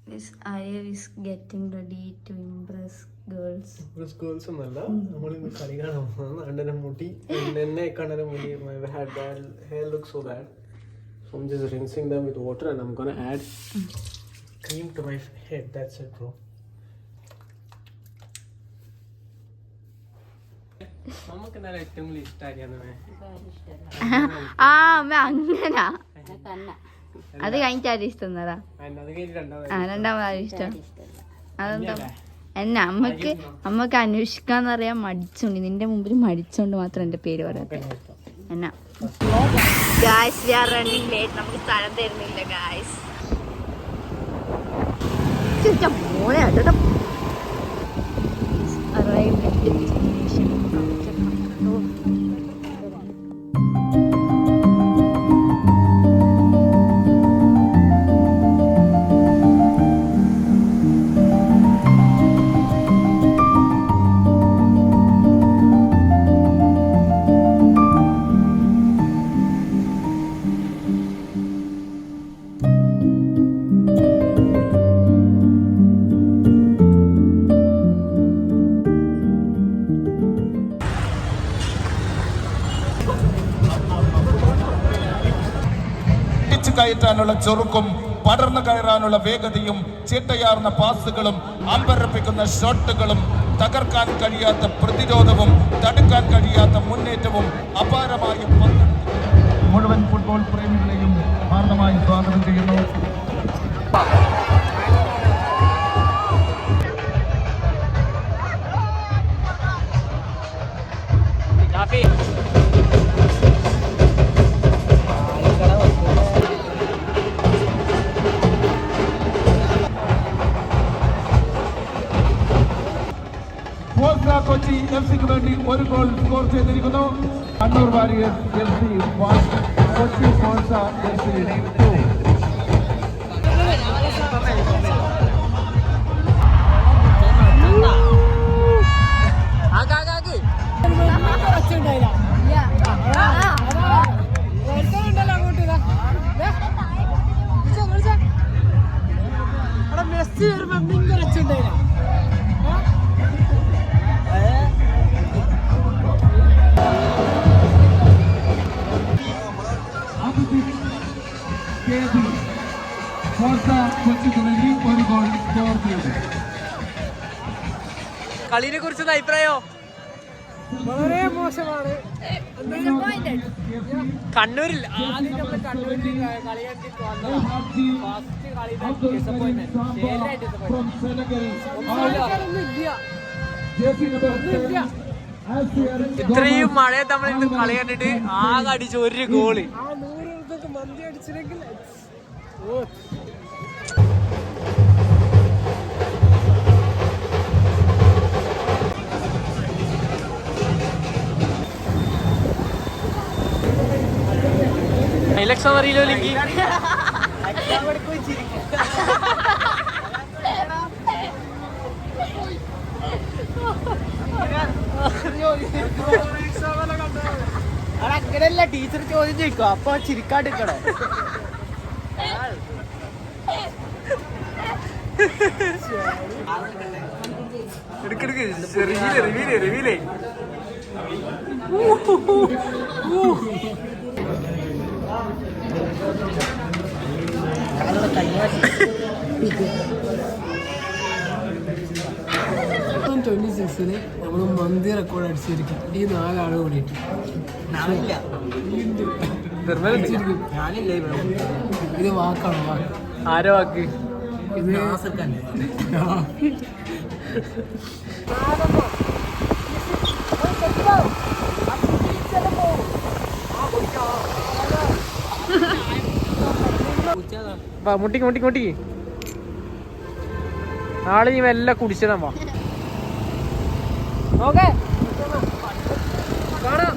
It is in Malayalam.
This Arya is getting ready to impress girls. Impress girls ഒന്നല്ല, നമ്മളിന്ന് കളി കാണാൻ പോകുന്നത്. അണ്ണനെ മുടി, എന്നെ കണ്ണനെ മുടി, my hair looks so bad. So I'm just rinsing them with water and I'm gonna add cream to my head. That's it, bro. നമുക്ക് നല്ല ഏറ്റവും കൂടുതൽ ഇഷ്ടമാക്കിയാണ് അങ്ങനാ അത് കഴിഞ്ഞിട്ട് ആരും ഇഷ്ടം രണ്ടാമത് ഇഷ്ടം അതെന്താ എന്നെ അമ്മക്ക് അന്വേഷിക്കാന്ന് പറയാൻ മടിച്ചോണ്ട് നിന്റെ മുമ്പിൽ മടിച്ചോണ്ട് മാത്രം എന്റെ പേര് പറയാത്ത എന്നാ guys V are running late. നമുക്ക് സ്ഥലം തരുന്നില്ല ഗായ്സ്. മോനെ അതാ കയറ്റാനുള്ള ചെറുക്കും പടർന്നു കയറാനുള്ള വേഗതയും ചിട്ടയാർന്ന പാസുകളും അമ്പരപ്പിക്കുന്ന ഷോട്ടുകളും തകർക്കാൻ കഴിയാത്ത പ്രതിരോധവും തടുക്കാൻ കഴിയാത്ത മുന്നേറ്റവും അപാരമായ മുഴുവൻ ഫുട്ബോൾ പ്രേമികളെയും ഹാർദമായി സ്വാഗതം ചെയ്യുന്നു. കൊച്ചി എഫ്സിക്ക് വേണ്ടി ഒരു ഗോൾ സ്കോർ ചെയ്തിരിക്കുന്നു. Kannur warriors FC 1, Kochi Forca FC 2. Messi വരുമ്പോ ഭയങ്കര ഒച്ചുണ്ടായില്ല. കളിനെ കുറിച്ചുള്ള അഭിപ്രായോ? വളരെ മോശമാണ്. കണ്ണൂരിൽ ഇത്രയും മഴയെ തമ്മിൽ ഇന്ന് കളി കണ്ടിട്ട് ആകെ അടിച്ച ഒരു ഗോള്. മന്തി അടിച്ചില്ലെങ്കിൽ ഇലക്ഷൻ അറിയില്ലോ ലിങ്കി അങ്ങനെയല്ല ടീച്ചർ ചോദ്യം ചോദിക്കും അപ്പൊ ചിരിക്കാണ്ടിരിക്കണേ. എടുക്കെടുക്ക് റിവീലേ നമ്മള് മന്തി റെക്കോർഡ് അടിച്ചിരിക്കും. ഈ 4 ആള് കൂടിയിട്ട് ഇത് വാക്കാണ്. വാക്ക് ആരോ വാക്ക് ഇത് മുട്ടിക്ക് നാളെ നീ എല്ലാം കുടിച്ചതാ. ഓക്കെ കാണാം.